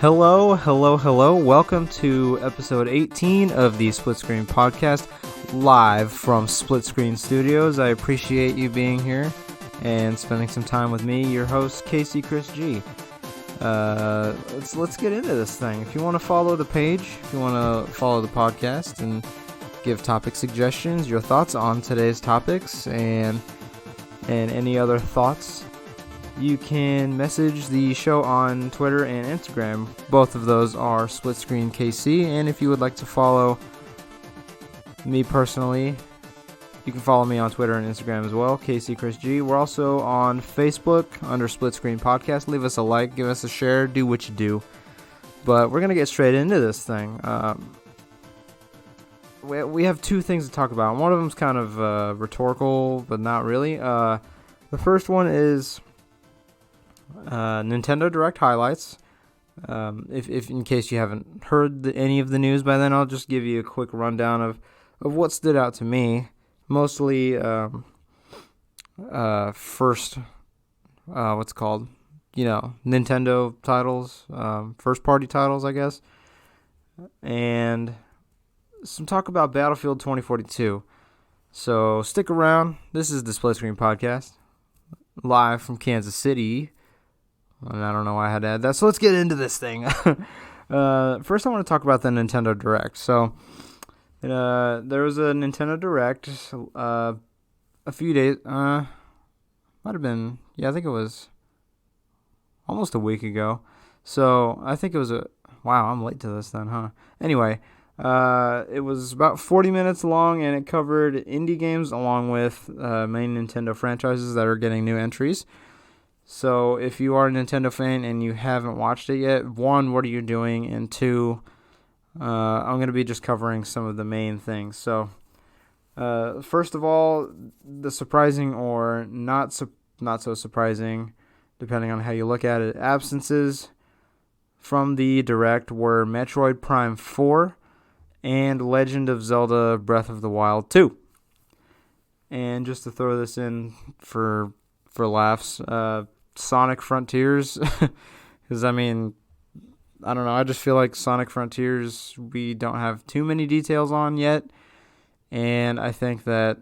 Hello, hello, hello. Welcome to episode 18 of the SplitScreen podcast, live from SplitScreen Studios. I appreciate you being here and spending some time with me, your host, Casey Chris G. Let's get into this thing. If you want to follow the page, if you want to follow the podcast and give topic suggestions, your thoughts on today's topics, and any other thoughts, you can message the show on Twitter and Instagram. Both of those are SplitScreen KC. And if you would like to follow me personally, you can follow me on Twitter and Instagram as well, KC Chris G. We're also on Facebook under SplitScreen Podcast. Leave us a like, give us a share, do what you do. But we're going to get straight into this thing. We have two things to talk about. One of them is kind of rhetorical, but not really. The first one is Nintendo Direct highlights. If in case you haven't heard any of the news by then, I'll just give you a quick rundown of what stood out to me. Mostly, first, what's it called? Nintendo titles, first party titles, I guess. And some talk about Battlefield 2042. So stick around. This is the Split Screen Podcast, live from Kansas City. And I don't know why I had to add that. So let's get into this thing. First, I want to talk about the Nintendo Direct. So there was a Nintendo Direct a few days. Might have been. Yeah, I think it was almost a week ago. So I think it was wow, I'm late to this then, huh? Anyway, it was about 40 minutes long, and it covered indie games along with main Nintendo franchises that are getting new entries. So if you are a Nintendo fan and you haven't watched it yet, one, what are you doing? And two, I'm going to be just covering some of the main things. So first of all, the surprising or not so surprising, depending on how you look at it, absences from the Direct were Metroid Prime 4 and Legend of Zelda Breath of the Wild 2. And just to throw this in for laughs, Sonic Frontiers, because I don't know, I just feel like Sonic Frontiers we don't have too many details on yet, and I think that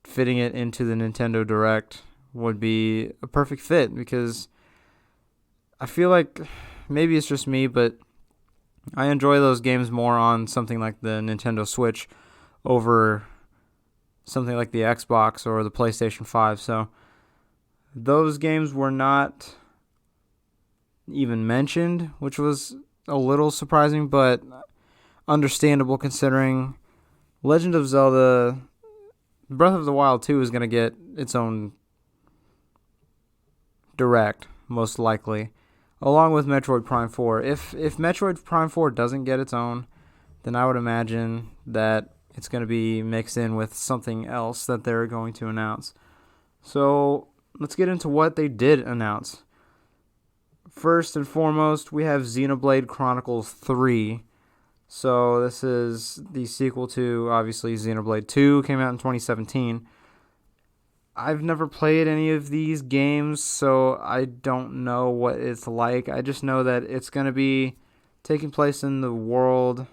fitting it into the Nintendo Direct would be a perfect fit, because I feel like maybe it's just me, but I enjoy those games more on something like the Nintendo Switch over something like the Xbox or the PlayStation 5, so those games were not even mentioned, which was a little surprising, but understandable considering Legend of Zelda Breath of the Wild 2 is going to get its own Direct, most likely, along with Metroid Prime 4. If Metroid Prime 4 doesn't get its own, then I would imagine that it's going to be mixed in with something else that they're going to announce. So let's get into what they did announce. First and foremost, we have Xenoblade Chronicles 3. So this is the sequel to, obviously, Xenoblade 2, came out in 2017. I've never played any of these games, so I don't know what it's like. I just know that it's going to be taking place in the world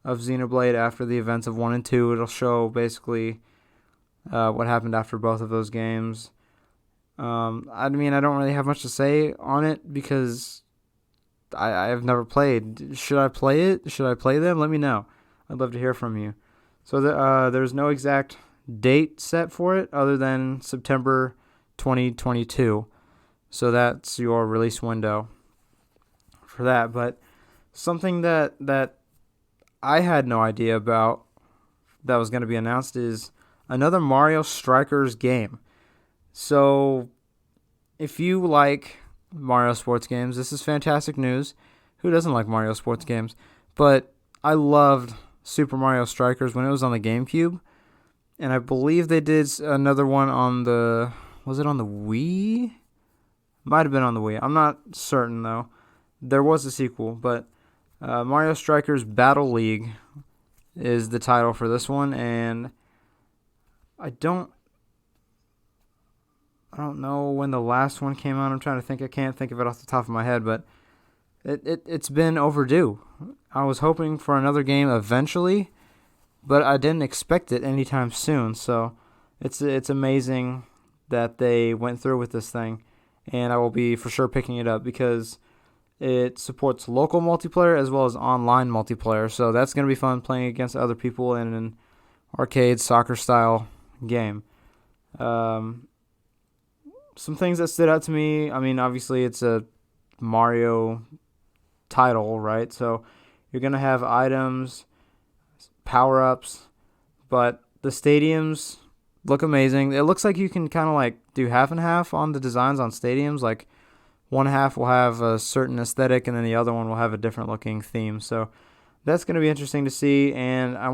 of Xenoblade after the events of 1 and 2. It'll show basically what happened after both of those games. I don't really have much to say on it because I have never played. Should I play it? Should I play them? Let me know. I'd love to hear from you. So there's no exact date set for it other than September 2022. So that's your release window for that. But something that I had no idea about that was going to be announced is another Mario Strikers game. So, if you like Mario sports games, this is fantastic news. Who doesn't like Mario sports games? But I loved Super Mario Strikers when it was on the GameCube. And I believe they did another one on the... Was it on the Wii? Might have been on the Wii. I'm not certain, though. There was a sequel, but Mario Strikers Battle League is the title for this one. And I don't know when the last one came out. I'm trying to think. I can't think of it off the top of my head, but It's been overdue. I was hoping for another game eventually, but I didn't expect it anytime soon. So it's amazing that they went through with this thing, and I will be for sure picking it up because it supports local multiplayer as well as online multiplayer. So that's going to be fun playing against other people in an arcade soccer style game. Some things that stood out to me, I mean, obviously it's a Mario title, right? So you're going to have items, power-ups, but the stadiums look amazing. It looks like you can kind of like do half and half on the designs on stadiums. Like one half will have a certain aesthetic and then the other one will have a different looking theme. So that's going to be interesting to see. And I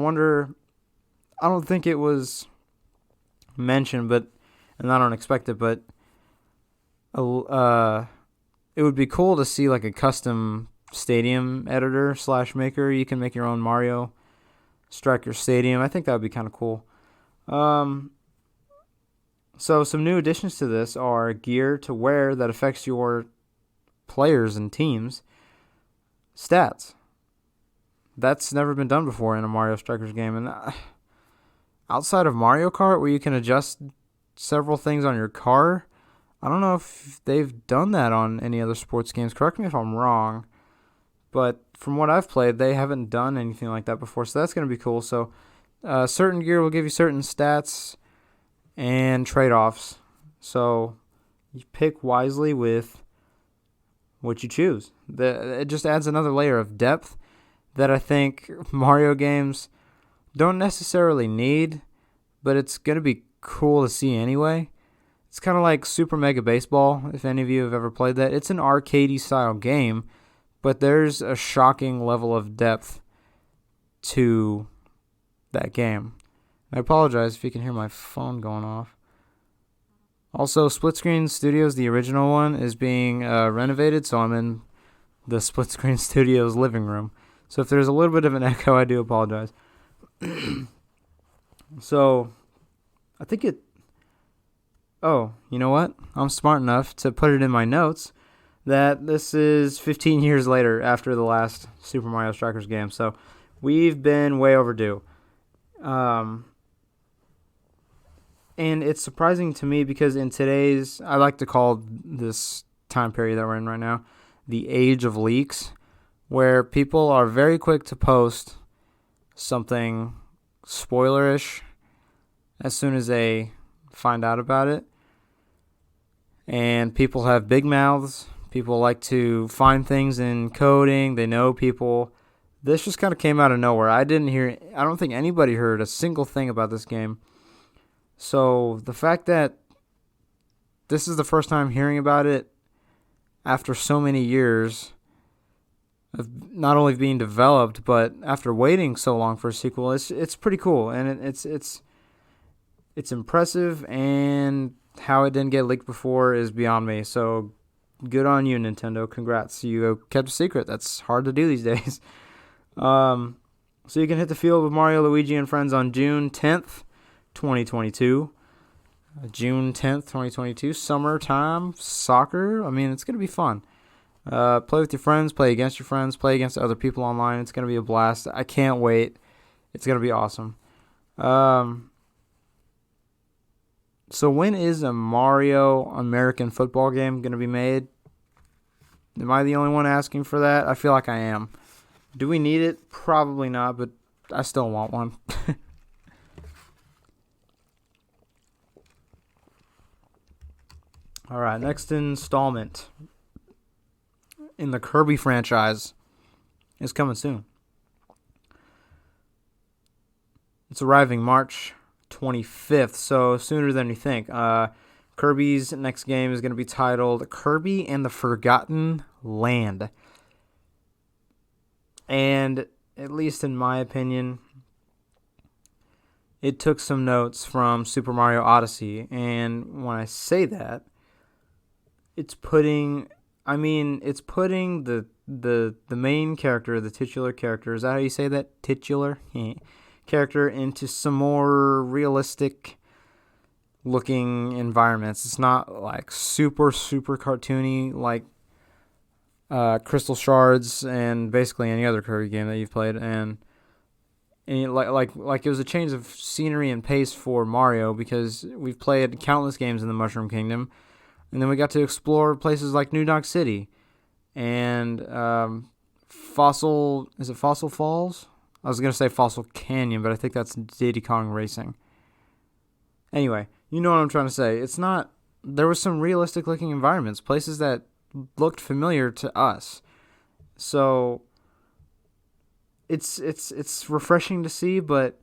don't think it was mentioned, and I don't expect it, but it would be cool to see like a custom stadium editor / maker. You can make your own Mario Striker Stadium. I think that would be kind of cool. So some new additions to this are gear to wear that affects your players and teams' stats. That's never been done before in a Mario Strikers game. And outside of Mario Kart, where you can adjust several things on your car, I don't know if they've done that on any other sports games. Correct me if I'm wrong. But from what I've played, they haven't done anything like that before. So that's going to be cool. So certain gear will give you certain stats and trade-offs. So you pick wisely with what you choose. It just adds another layer of depth that I think Mario games don't necessarily need, but it's going to be cool to see anyway. It's kind of like Super Mega Baseball, if any of you have ever played that. It's an arcadey style game, but there's a shocking level of depth to that game. I apologize if you can hear my phone going off. Also, SplitScreen Studios, the original one, is being renovated, so I'm in the SplitScreen Studios living room. So if there's a little bit of an echo, I do apologize. So, I think it... Oh, you know what? I'm smart enough to put it in my notes that this is 15 years later after the last Super Mario Strikers game. So, we've been way overdue. And it's surprising to me because in today's, I like to call this time period that we're in right now, the age of leaks, where people are very quick to post something spoilerish as soon as they find out about it. And people have big mouths. People like to find things in coding. They know people. This just kind of came out of nowhere. I don't think anybody heard a single thing about this game. So the fact that this is the first time hearing about it after so many years of not only being developed, but after waiting so long for a sequel, it's pretty cool, and it's impressive, and how it didn't get leaked before is beyond me. So good on you, Nintendo. Congrats. You kept a secret. That's hard to do these days. So you can hit the field with Mario, Luigi, and friends on June 10th, 2022. June 10th, 2022. Summertime soccer. I mean, it's going to be fun. Play with your friends. Play against your friends. Play against other people online. It's going to be a blast. I can't wait. It's going to be awesome. So when is a Mario American football game going to be made? Am I the only one asking for that? I feel like I am. Do we need it? Probably not, but I still want one. All right, next installment in the Kirby franchise is coming soon. It's arriving March 25th, so sooner than you think. Kirby's next game is going to be titled Kirby and the Forgotten Land. And, at least in my opinion, it took some notes from Super Mario Odyssey. And when I say that, it's putting the main character, the titular character, is that how you say that? Titular? Character into some more realistic looking environments. It's not like super cartoony like crystal shards, and basically any other Kirby game that you've played. And like it was a change of scenery and pace for Mario because we've played countless games in the Mushroom Kingdom, and then we got to explore places like New Donk City and Fossil. Is it Fossil Falls? I was gonna say Fossil Canyon, but I think that's Diddy Kong Racing. Anyway, you know what I'm trying to say. It's not. There was some realistic looking environments, places that looked familiar to us. So it's refreshing to see, but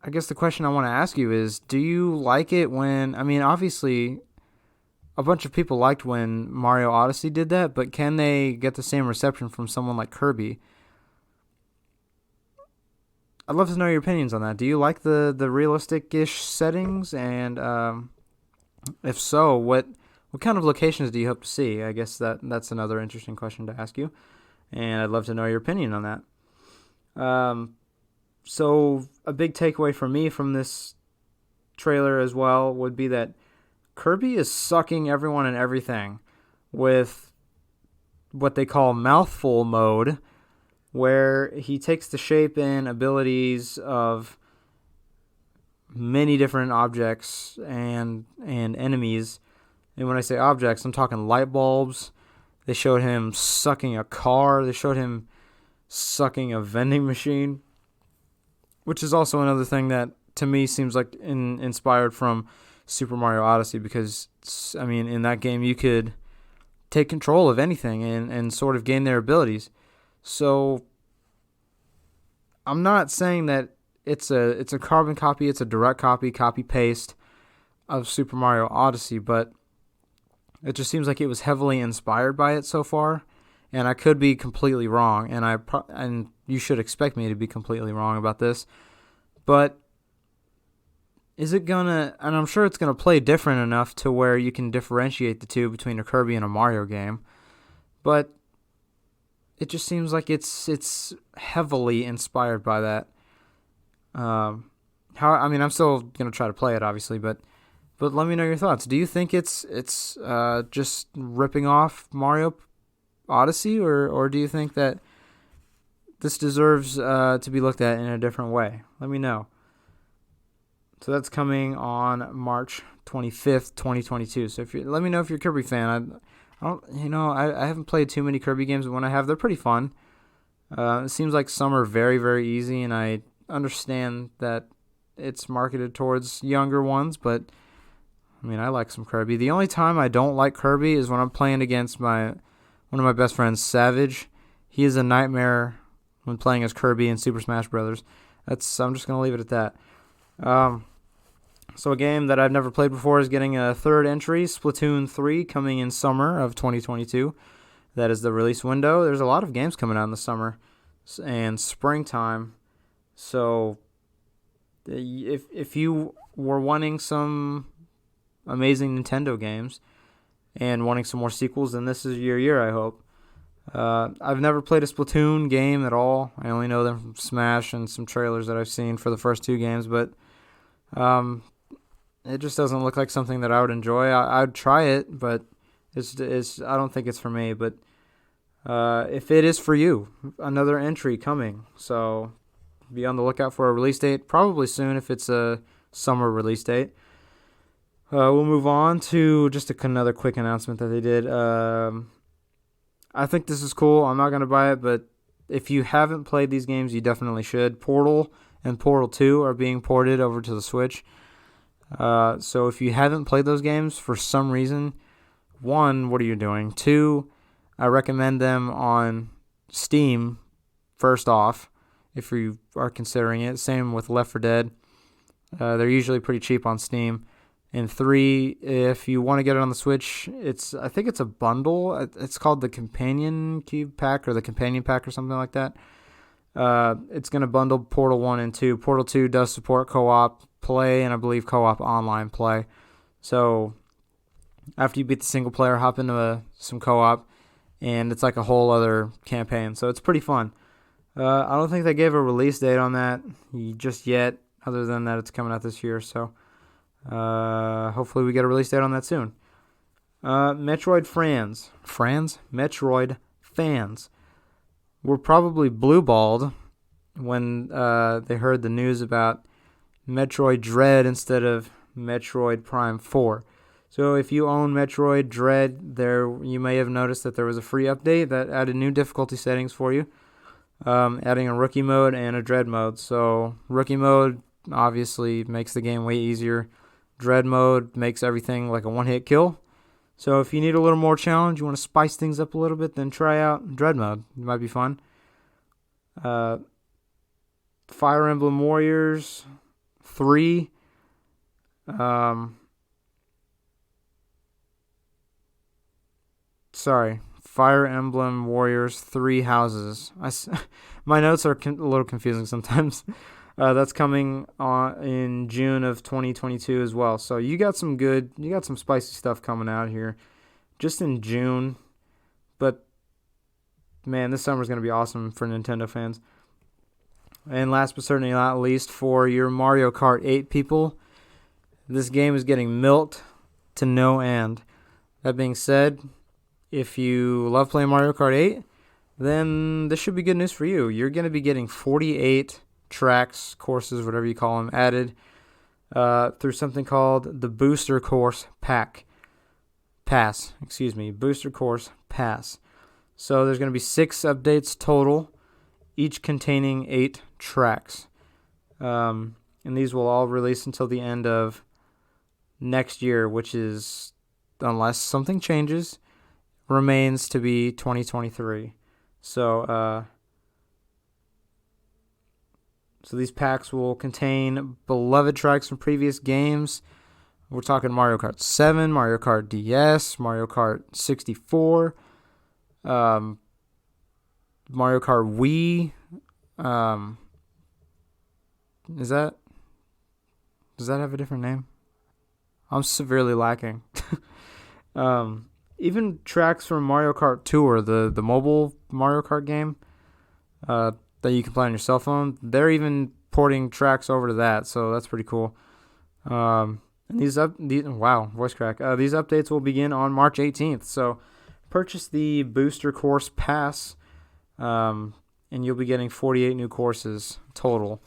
I guess the question I want to ask you is, do you like it when, I mean, obviously a bunch of people liked when Mario Odyssey did that, but can they get the same reception from someone like Kirby? I'd love to know your opinions on that. Do you like the realistic-ish settings? And if so, what kind of locations do you hope to see? I guess that's another interesting question to ask you, and I'd love to know your opinion on that. So a big takeaway for me from this trailer as well would be that Kirby is sucking everyone and everything with what they call mouthful mode, where he takes the shape and abilities of many different objects and enemies. And when I say objects, I'm talking light bulbs. They showed him sucking a car. They showed him sucking a vending machine, which is also another thing that to me seems like inspired from Super Mario Odyssey, because I mean, in that game you could take control of anything and sort of gain their abilities. So I'm not saying that it's a carbon copy, it's a direct copy paste of Super Mario Odyssey, but it just seems like it was heavily inspired by it so far, and I could be completely wrong, and you should expect me to be completely wrong about this. But is it gonna, and I'm sure it's gonna play different enough to where you can differentiate the two between a Kirby and a Mario game, but it just seems like it's heavily inspired by that. I'm still gonna try to play it, obviously, but let me know your thoughts. Do you think it's just ripping off Mario Odyssey, or do you think that this deserves to be looked at in a different way? Let me know. So that's coming on March 25th, 2022. So let me know if you're a Kirby fan. I haven't played too many Kirby games, but when I have, they're pretty fun. It seems like some are very, very easy, and I understand that it's marketed towards younger ones, but I mean, I like some Kirby. The only time I don't like Kirby is when I'm playing against one of my best friends, Savage. He is a nightmare when playing as Kirby in Super Smash Brothers. I'm just gonna leave it at that. So a game that I've never played before is getting a third entry, Splatoon 3, coming in summer of 2022. That is the release window. There's a lot of games coming out in the summer and springtime. So if you were wanting some amazing Nintendo games and wanting some more sequels, then this is your year, I hope. I've never played a Splatoon game at all. I only know them from Smash and some trailers that I've seen for the first two games, but it just doesn't look like something that I would enjoy. I'd try it, but I don't think it's for me. But if it is for you, another entry coming. So be on the lookout for a release date, probably soon if it's a summer release date. We'll move on to just another quick announcement that they did. I think this is cool. I'm not going to buy it, but if you haven't played these games, you definitely should. Portal and Portal 2 are being ported over to the Switch. So if you haven't played those games for some reason, one, what are you doing? Two, I recommend them on Steam first off, if you are considering it. Same with Left 4 Dead. They're usually pretty cheap on Steam. And three, if you want to get it on the Switch, I think it's a bundle. It's called the Companion Cube Pack or the Companion Pack or something like that. It's going to bundle Portal 1 and 2. Portal 2 does support co-op play and I believe co-op online play. So after you beat the single player, hop into some co-op, and it's like a whole other campaign. So it's pretty fun. I don't think they gave a release date on that just yet, other than that it's coming out this year. So hopefully we get a release date on that soon. Metroid fans were probably blue-balled when they heard the news about Metroid Dread instead of Metroid Prime 4. So if you own Metroid Dread, you may have noticed that there was a free update that added new difficulty settings for you, adding a rookie mode and a Dread mode. So rookie mode obviously makes the game way easier. Dread mode makes everything like a one-hit kill. So if you need a little more challenge, you want to spice things up a little bit, then try out Dread mode. It might be fun. Fire Emblem Warriors 3. Fire Emblem Warriors 3 Houses. My notes are a little confusing sometimes. That's coming in June of 2022 as well. So you got some spicy stuff coming out here just in June. But man, this summer's going to be awesome for Nintendo fans. And last but certainly not least, for your Mario Kart 8 people, this game is getting milked to no end. That being said, if you love playing Mario Kart 8, then this should be good news for you. You're going to be getting 48 tracks, courses, whatever you call them, added through something called the Booster Course Booster Course Pass. So there's going to be 6 updates total, each containing 8 tracks. And these will all release until the end of next year, which is, unless something changes, remains to be 2023. So these packs will contain beloved tracks from previous games. We're talking Mario Kart 7, Mario Kart DS, Mario Kart 64, Mario Kart Wii. Does that have a different name? I'm severely lacking. Even tracks from Mario Kart Tour, the mobile Mario Kart game that you can play on your cell phone, they're even porting tracks over to that, so that's pretty cool. And these voice crack. These updates will begin on March 18th. So purchase the Booster Course Pass, and you'll be getting 48 new courses total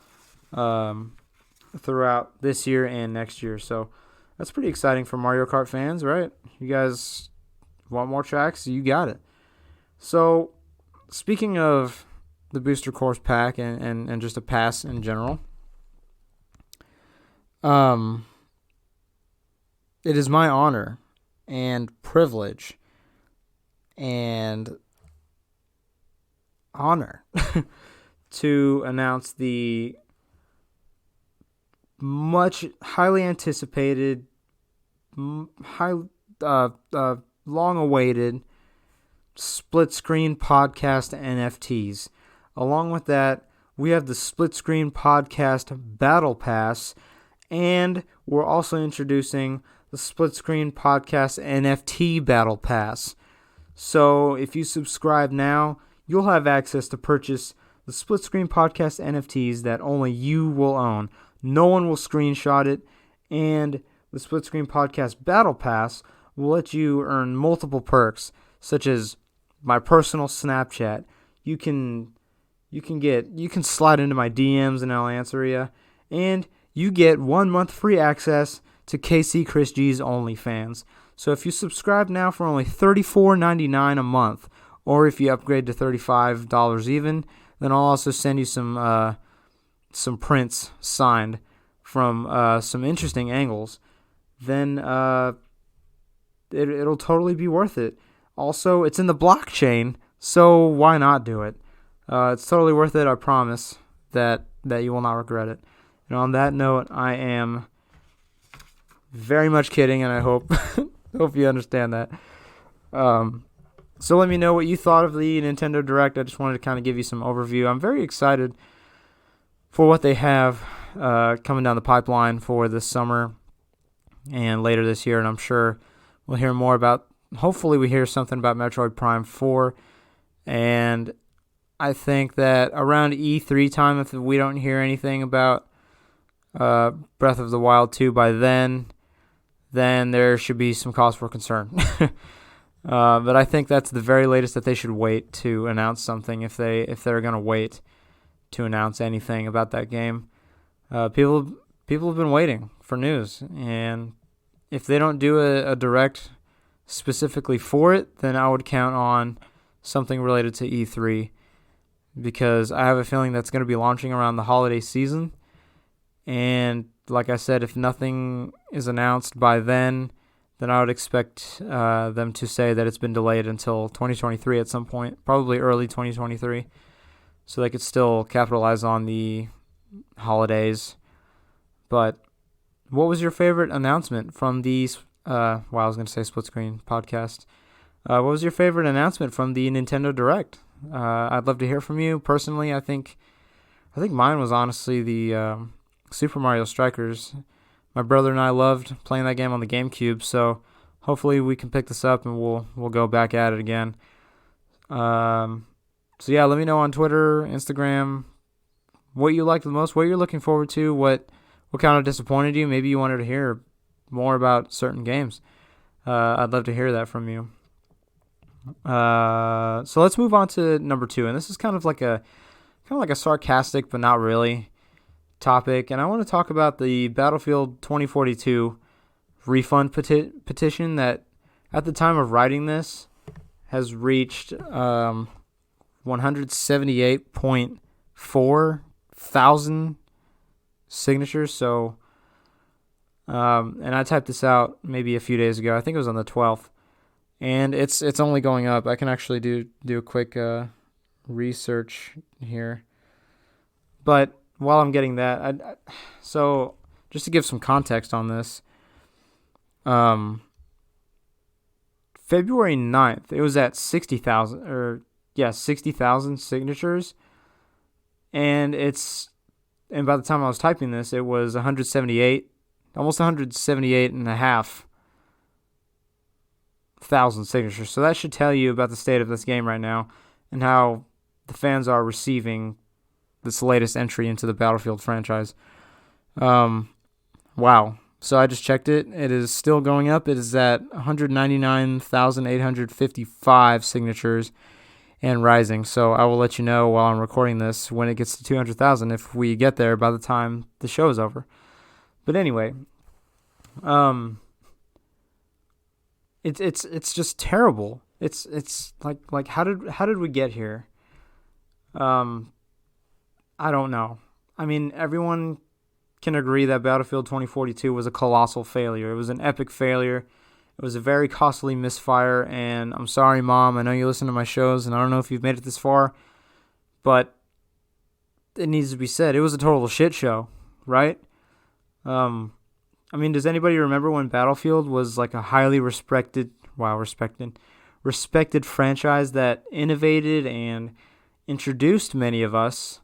throughout this year and next year. So that's pretty exciting for Mario Kart fans, right? You guys want more tracks? You got it. So speaking of the Booster Course Pack and just a pass in general, it is my honor and privilege and honor to announce the much highly anticipated, long-awaited SplitScreen podcast NFTs. Along with that, we have the SplitScreen podcast Battle Pass, and we're also introducing the SplitScreen podcast NFT Battle Pass. So if you subscribe now, you'll have access to purchase the SplitScreen podcast NFTs that only you will own. No one will screenshot it, and the SplitScreen podcast Battle Pass will let you earn multiple perks, such as my personal Snapchat. You can slide into my DMs and I'll answer you, and you get 1 month free access to KC Chris G's OnlyFans. So if you subscribe now for only $34.99 a month, or if you upgrade to $35 even, then I'll also send you some prints signed from some interesting angles. Then it'll totally be worth it. Also, it's in the blockchain, so why not do it? It's totally worth it. I promise that you will not regret it. And on that note, I am very much kidding, and I hope you understand that. So let me know what you thought of the Nintendo Direct. I just wanted to kind of give you some overview. I'm very excited for what they have coming down the pipeline for this summer and later this year, and I'm sure we'll hear more about. Hopefully, we hear something about Metroid Prime 4, and I think that around E3 time, if we don't hear anything about Breath of the Wild 2 by then then there should be some cause for concern. But I think that's the very latest that they should wait to announce something if they're gonna wait to announce anything about that game. People have been waiting for news, and if they don't do a direct specifically for it, then I would count on something related to E3, because I have a feeling that's going to be launching around the holiday season. And like I said, if nothing is announced by then I would expect them to say that it's been delayed until 2023 at some point, probably early 2023, so they could still capitalize on the holidays. But what was your favorite announcement from these? I was going to say Split Screen podcast. What was your favorite announcement from the Nintendo Direct? I'd love to hear from you. Personally, I think mine was honestly the Super Mario Strikers. My brother and I loved playing that game on the GameCube, so hopefully we can pick this up and we'll go back at it again. So yeah, let me know on Twitter, Instagram, what you liked the most, what you're looking forward to, what kind of disappointed you. Maybe you wanted to hear more about certain games. I'd love to hear that from you. So let's move on to number 2, and this is kind of like a sarcastic but not really topic, and I want to talk about the Battlefield 2042 refund petition that at the time of writing this has reached 178.4 thousand signatures. So and I typed this out maybe a few days ago. I think it was on the 12th, and it's only going up. I can actually do a quick research here, but while I'm getting that, so just to give some context on this, February 9th, it was at 60,000 signatures, and by the time I was typing this, it was 178, almost 178,500 signatures. So that should tell you about the state of this game right now and how the fans are receiving this latest entry into the Battlefield franchise. Wow. So I just checked it. It is still going up. It is at 199,855 signatures and rising. So I will let you know while I'm recording this when it gets to 200,000 if we get there by the time the show is over. But anyway, it's just terrible. It's like how did we get here? I don't know. I mean, everyone can agree that Battlefield 2042 was a colossal failure. It was an epic failure. It was a very costly misfire, and I'm sorry, Mom. I know you listen to my shows, and I don't know if you've made it this far, but it needs to be said. It was a total shit show, right? I mean, does anybody remember when Battlefield was like a highly respected franchise that innovated and introduced many of us,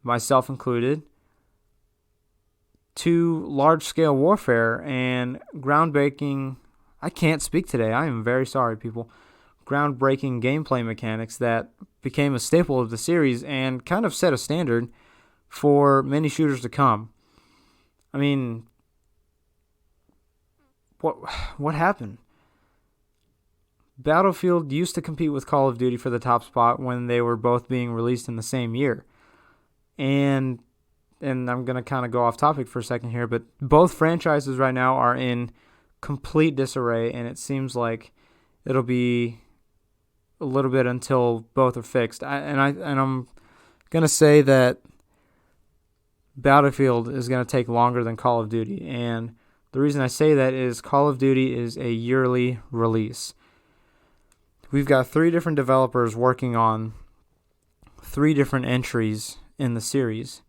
myself included, to large-scale warfare and groundbreaking... I can't speak today. I am very sorry, people. Groundbreaking gameplay mechanics that became a staple of the series and kind of set a standard for many shooters to come. I mean, what happened? Battlefield used to compete with Call of Duty for the top spot when they were both being released in the same year. And I'm going to kind of go off topic for a second here, but both franchises right now are in complete disarray, and it seems like it'll be a little bit until both are fixed. I'm going to say that Battlefield is going to take longer than Call of Duty, and the reason I say that is Call of Duty is a yearly release. We've got 3 different developers working on 3 different entries in the series,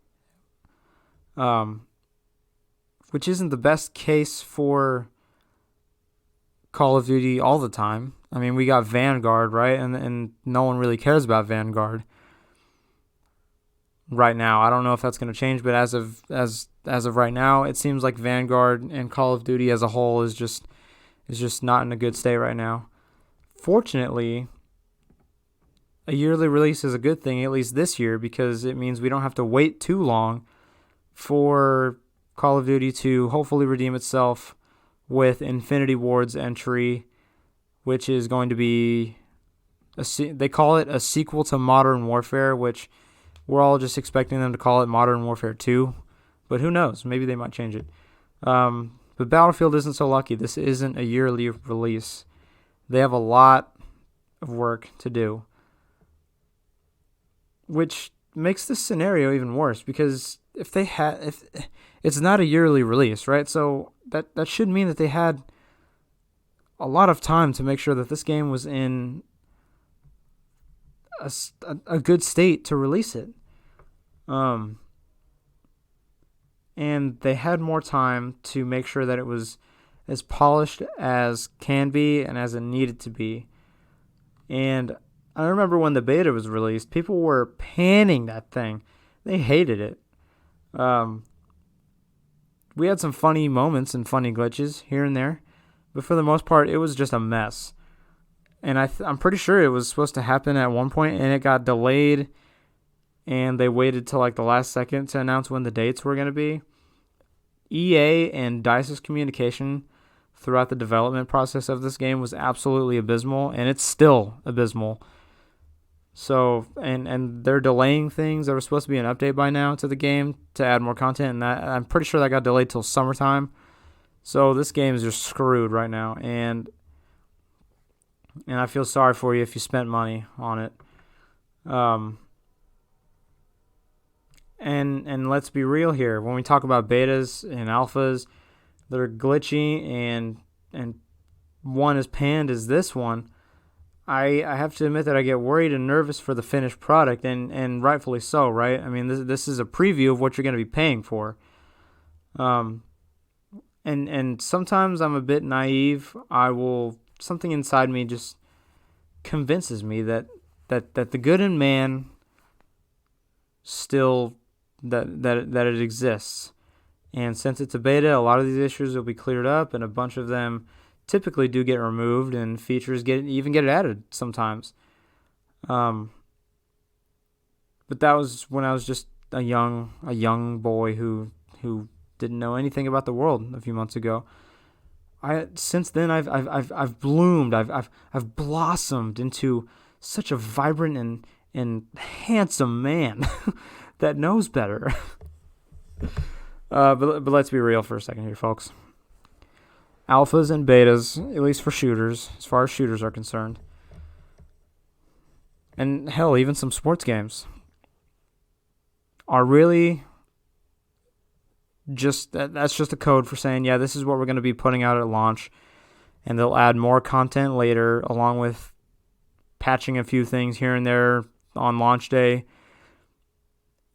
which isn't the best case for Call of Duty all the time. I mean, we got Vanguard, right? And no one really cares about Vanguard right now. I don't know if that's going to change, but as of right now, it seems like Vanguard and Call of Duty as a whole is just not in a good state right now. Fortunately, a yearly release is a good thing, at least this year, because it means we don't have to wait too long for Call of Duty to hopefully redeem itself with Infinity Ward's entry, which is going to be they call it a sequel to Modern Warfare, which we're all just expecting them to call it Modern Warfare 2, but who knows? Maybe they might change it. But Battlefield isn't so lucky. This isn't a yearly release. They have a lot of work to do, which makes this scenario even worse, because if it's not a yearly release, right? So that should mean that they had a lot of time to make sure that this game was in a good state to release it. And they had more time to make sure that it was as polished as can be and as it needed to be. And I remember when the beta was released, people were panning that thing. They hated it. We had some funny moments and funny glitches here and there, but for the most part, it was just a mess. And I'm pretty sure it was supposed to happen at one point, and it got delayed, and they waited till like the last second to announce when the dates were going to be. EA and DICE's communication throughout the development process of this game was absolutely abysmal, and it's still abysmal. So, and they're delaying things. There was supposed to be an update by now to the game to add more content, and that I'm pretty sure that got delayed till summertime. So this game is just screwed right now, and I feel sorry for you if you spent money on it. And let's be real here. When we talk about betas and alphas that are glitchy and one as panned as this one, I have to admit that I get worried and nervous for the finished product, and rightfully so, right? I mean, this is a preview of what you're going to be paying for. And sometimes I'm a bit naive. Something inside me just convinces me that the good in man still that it exists. And since it's a beta, a lot of these issues will be cleared up, and a bunch of them typically do get removed, and features get added sometimes. But that was when I was just a young boy who didn't know anything about the world a few months ago. Since then I've bloomed. I've blossomed into such a vibrant and handsome man that knows better. But let's be real for a second here, folks. Alphas and betas, at least for shooters, as far as shooters are concerned, and hell, even some sports games, are really that's just a code for saying, yeah, this is what we're going to be putting out at launch, and they'll add more content later, along with patching a few things here and there on launch day.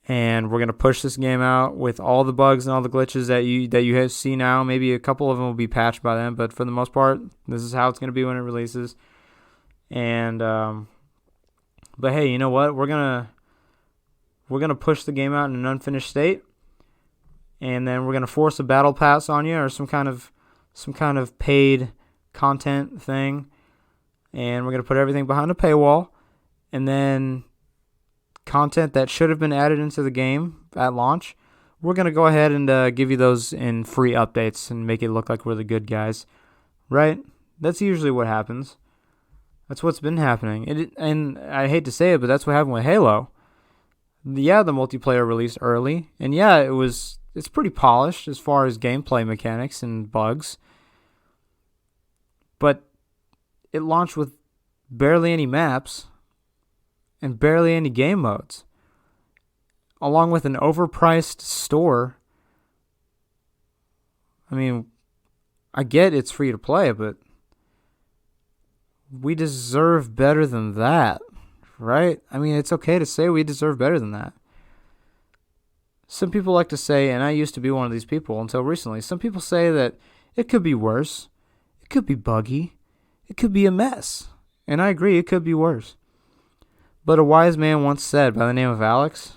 And we're going to push this game out with all the bugs and all the glitches that you see now. Maybe a couple of them will be patched by then, but for the most part, this is how it's going to be when it releases. And but hey, you know what? We're gonna push the game out in an unfinished state, and then we're gonna force a battle pass on you or some kind of paid content thing, and we're gonna put everything behind a paywall, and then content that should have been added into the game at launch, we're going to go ahead and give you those in free updates and make it look like we're the good guys, right? That's usually what happens. That's what's been happening. And I hate to say it, but that's what happened with Halo. Yeah, the multiplayer released early, and yeah, it's pretty polished as far as gameplay mechanics and bugs, but it launched with barely any maps and barely any game modes, along with an overpriced store. I mean, I get it's free to play, but we deserve better than that, right? I mean, it's okay to say we deserve better than that. Some people like to say, and I used to be one of these people until recently, some people say that it could be worse, it could be buggy, it could be a mess. And I agree, it could be worse. But a wise man once said, by the name of Alex,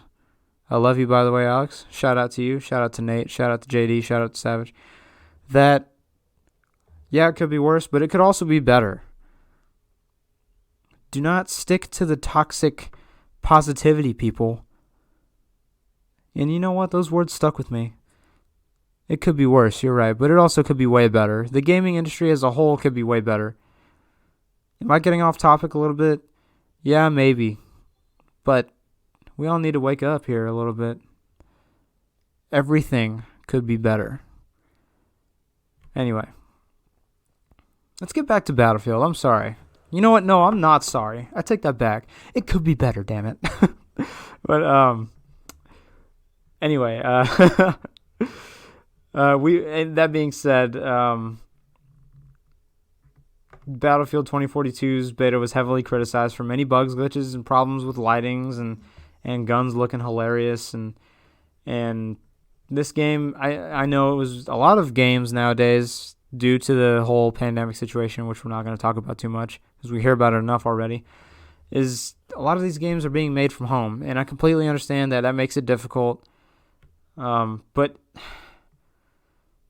I love you, by the way, Alex. Shout out to you. Shout out to Nate. Shout out to JD. Shout out to Savage. That, yeah, it could be worse, but it could also be better. Do not stick to the toxic positivity, people. And you know what? Those words stuck with me. it could be worse, you're right, but it also could be way better. The gaming industry as a whole could be way better. Am I getting off topic a little bit? Yeah, maybe. But we all need to wake up here a little bit. Everything could be better. Anyway, let's get back to Battlefield. I'm sorry. You know what? No, I'm not sorry. I take that back. It could be better, damn it. But anyway, and that being said, Battlefield 2042's beta was heavily criticized for many bugs, glitches, and problems with lightings and guns looking hilarious. And this game, I know it was a lot of games nowadays due to the whole pandemic situation, which we're not going to talk about too much because we hear about it enough already, is a lot of these games are being made from home. And I completely understand that makes it difficult. But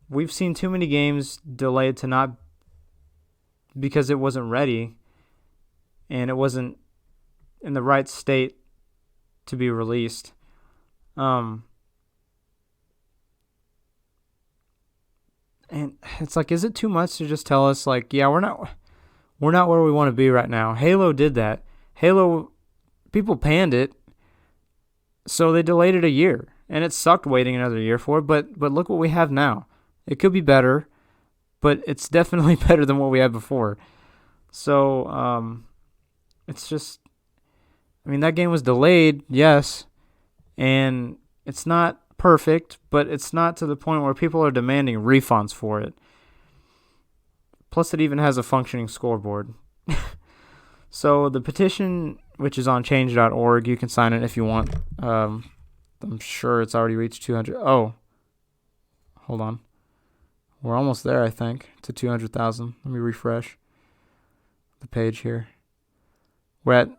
we've seen too many games delayed to not because it wasn't ready and it wasn't in the right state to be released. And it's like, is it too much to just tell us like, yeah, we're not where we want to be right now? Halo did that. Halo, people panned it, so they delayed it a year, and it sucked waiting another year for it. But look what we have now. It could be better, but it's definitely better than what we had before. So, it's just, I mean, that game was delayed, yes, and it's not perfect, but it's not to the point where people are demanding refunds for it. Plus, it even has a functioning scoreboard. So, the petition, which is on change.org, you can sign it if you want. I'm sure it's already reached 200. Oh, hold on. We're almost there, I think, to 200,000. Let me refresh the page here. We're at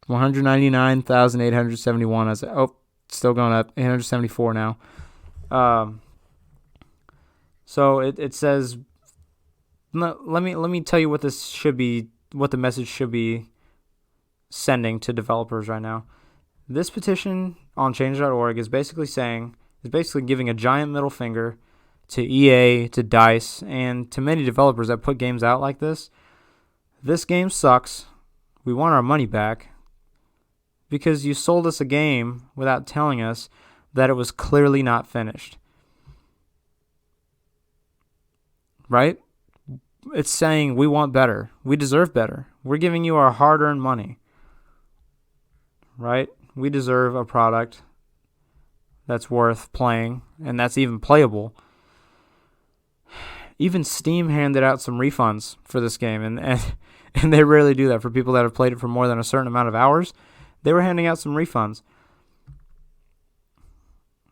199,871. Still going up. 874 now. So it says. Let me tell you what this should be. What the message should be sending to developers right now. This petition on change.org is basically giving a giant middle finger to EA, to DICE, and to many developers that put games out like this. This game sucks. We want our money back because you sold us a game without telling us that it was clearly not finished. Right? It's saying we want better. We deserve better. We're giving you our hard-earned money. Right? We deserve a product that's worth playing and that's even playable. Even Steam handed out some refunds for this game, and they rarely do that for people that have played it for more than a certain amount of hours. They were handing out some refunds.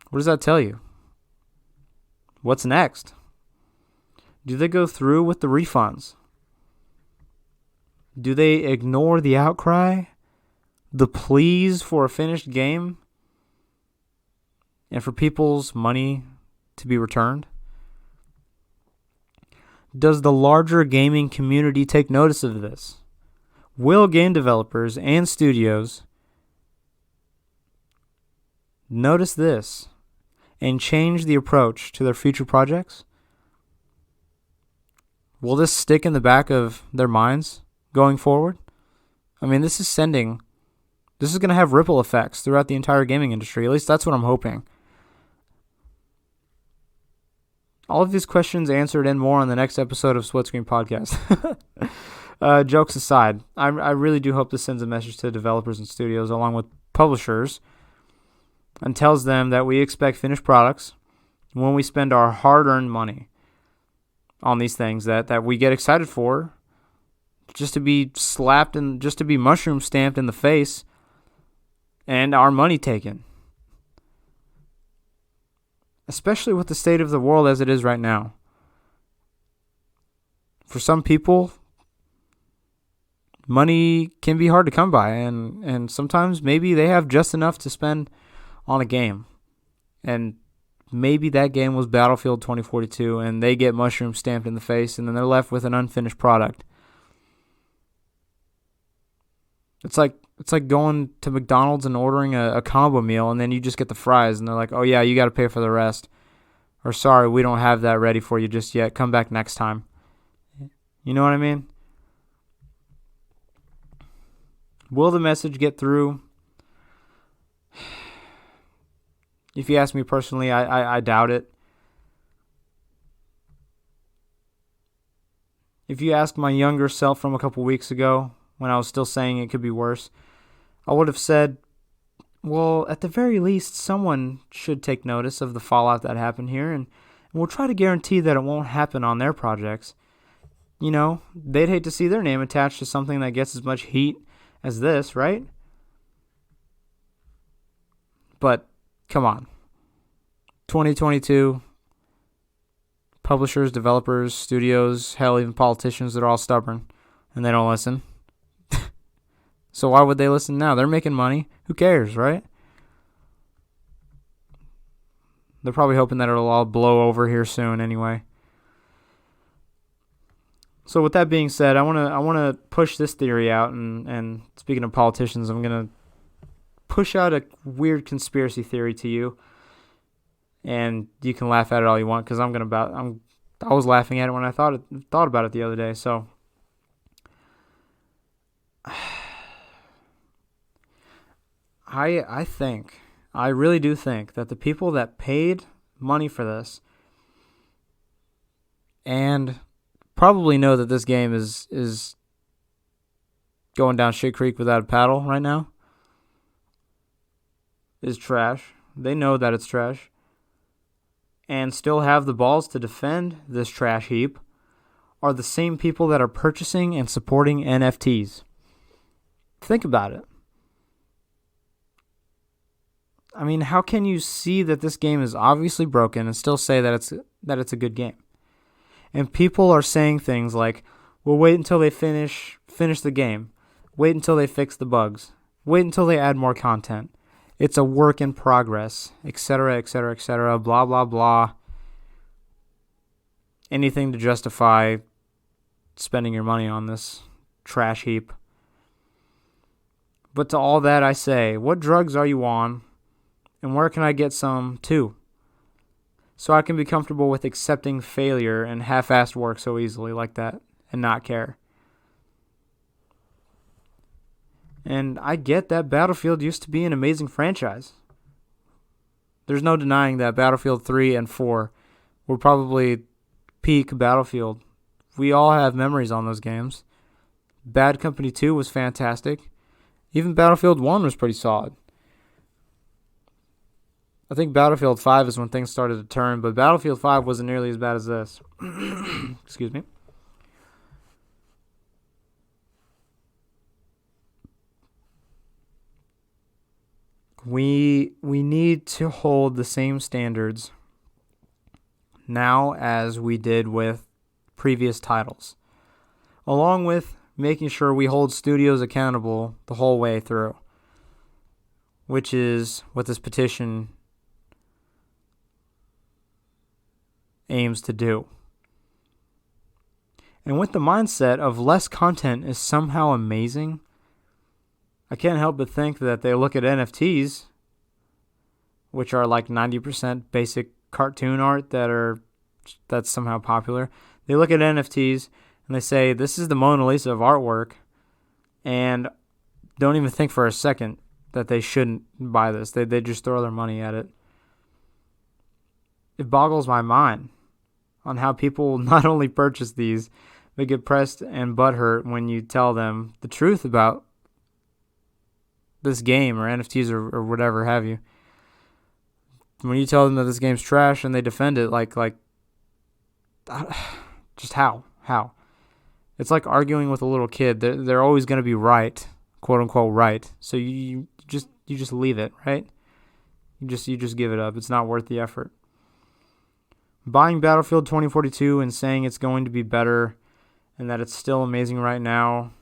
What does that tell you? What's next? Do they go through with the refunds? Do they ignore the outcry? The pleas for a finished game? And for people's money to be returned? Does the larger gaming community take notice of this? Will game developers and studios notice this and change the approach to their future projects? Will this stick in the back of their minds going forward? I mean, this is going to have ripple effects throughout the entire gaming industry. At least that's what I'm hoping. All of these questions answered and more on the next episode of SplitScreen Podcast. Jokes aside, I really do hope this sends a message to developers and studios along with publishers and tells them that we expect finished products when we spend our hard-earned money on these things that we get excited for, just to be slapped and just to be mushroom stamped in the face and our money taken. Especially with the state of the world as it is right now. For some people, money can be hard to come by, and sometimes maybe they have just enough to spend on a game. And maybe that game was Battlefield 2042, and they get mushroom stamped in the face, and then they're left with an unfinished product. It's like going to McDonald's and ordering a combo meal, and then you just get the fries, and they're like, oh yeah, you got to pay for the rest. Or sorry, we don't have that ready for you just yet. Come back next time. You know what I mean? Will the message get through? If you ask me personally, I doubt it. If you ask my younger self from a couple weeks ago, when I was still saying it could be worse, I would have said, well, at the very least, someone should take notice of the fallout that happened here, and we'll try to guarantee that it won't happen on their projects. You know, they'd hate to see their name attached to something that gets as much heat as this, right? But, come on. 2022, publishers, developers, studios, hell, even politicians, they're all stubborn, and they don't listen. So why would they listen now? They're making money. Who cares, right? They're probably hoping that it'll all blow over here soon anyway. So with that being said, I want to push this theory out, and speaking of politicians, I'm going to push out a weird conspiracy theory to you, and you can laugh at it all you want, because I was laughing at it when I thought about it the other day. So I really do think that the people that paid money for this and probably know that this game is going down shit creek without a paddle right now is trash. They know that it's trash and still have the balls to defend this trash heap are the same people that are purchasing and supporting NFTs. Think about it. I mean, how can you see that this game is obviously broken and still say that it's a good game? And people are saying things like, "Well, wait until they finish the game. Wait until they fix the bugs. Wait until they add more content. It's a work in progress, etc., etc., etc., blah, blah, blah." Anything to justify spending your money on this trash heap. But to all that I say, what drugs are you on? And where can I get some too? So I can be comfortable with accepting failure and half-assed work so easily like that and not care. And I get that Battlefield used to be an amazing franchise. There's no denying that Battlefield 3 and 4 were probably peak Battlefield. We all have memories on those games. Bad Company 2 was fantastic. Even Battlefield 1 was pretty solid. I think Battlefield 5 is when things started to turn, but Battlefield 5 wasn't nearly as bad as this. Excuse me. We need to hold the same standards now as we did with previous titles, along with making sure we hold studios accountable the whole way through, which is what this petition aims to do. And with the mindset of less content is somehow amazing, I can't help but think that they look at NFTs, which are like 90% basic cartoon art that's somehow popular. They look at NFTs and they say, this is the Mona Lisa of artwork, and don't even think for a second that they shouldn't buy this. They just throw their money at it. It boggles my mind on how people not only purchase these, but get pressed and butthurt when you tell them the truth about this game or NFTs or whatever have you. When you tell them that this game's trash and they defend it, like, just how? It's like arguing with a little kid. They're always going to be right, quote unquote right. So you just leave it, right? You just give it up. It's not worth the effort. Buying Battlefield 2042 and saying it's going to be better and that it's still amazing right now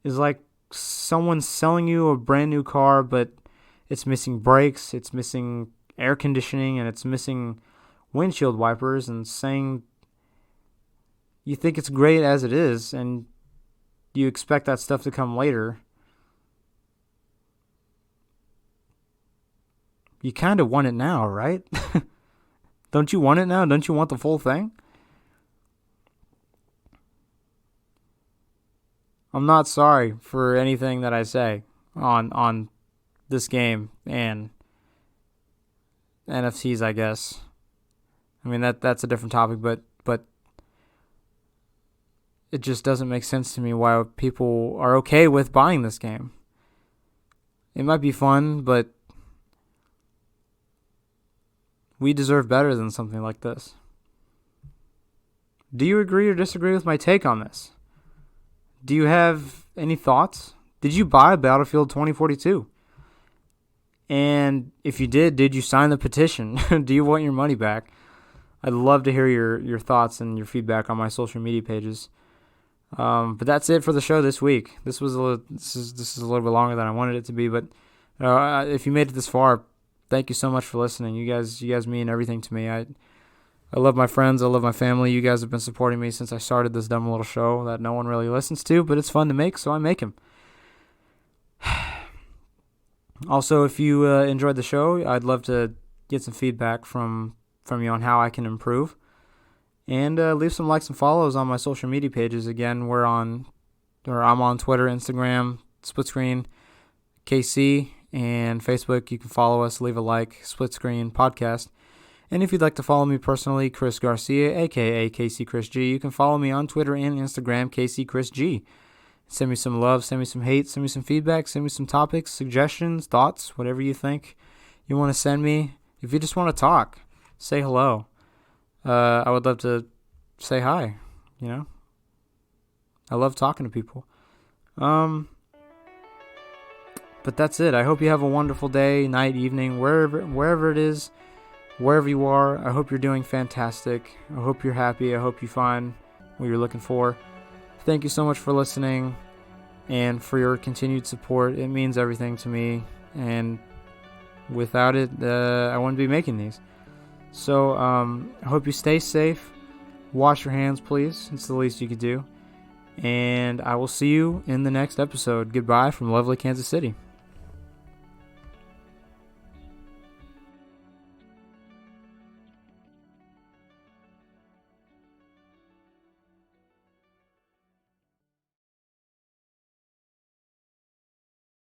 is like someone selling you a brand new car, but it's missing brakes, it's missing air conditioning, and it's missing windshield wipers, and saying you think it's great as it is and you expect that stuff to come later. you kind of want it now, right? Don't you want it now? Don't you want the full thing? I'm not sorry for anything that I say on this game and NFTs, I guess. I mean, that's a different topic, but it just doesn't make sense to me why people are okay with buying this game. It might be fun, but we deserve better than something like this. Do you agree or disagree with my take on this? Do you have any thoughts? Did you buy Battlefield 2042? And if you did you sign the petition? Do you want your money back? I'd love to hear your thoughts and your feedback on my social media pages. But that's it for the show this week. This is a little bit longer than I wanted it to be, but if you made it this far, thank you so much for listening. You guys mean everything to me. I love my friends. I love my family. You guys have been supporting me since I started this dumb little show that no one really listens to, but it's fun to make, so I make them. Also, if you enjoyed the show, I'd love to get some feedback from you on how I can improve. And leave some likes and follows on my social media pages. Again, I'm on Twitter, Instagram, SplitScreen, KC, and Facebook. You can follow us, leave a like, SplitScreen Podcast. And if you'd like to follow me personally, Chris Garcia, aka KC Chris G, you can follow me on Twitter and Instagram, KC Chris G. Send me some love, send me some hate, send me some feedback, send me some topics, suggestions, thoughts, whatever you think you want to send me. If you just want to talk, say hello. I would love to say hi, I love talking to people. But that's it. I hope you have a wonderful day, night, evening, wherever it is, wherever you are. I hope you're doing fantastic. I hope you're happy. I hope you find what you're looking for. Thank you so much for listening and for your continued support. It means everything to me, and without it, I wouldn't be making these. So I hope you stay safe. Wash your hands, please. It's the least you could do. And I will see you in the next episode. Goodbye from lovely Kansas City.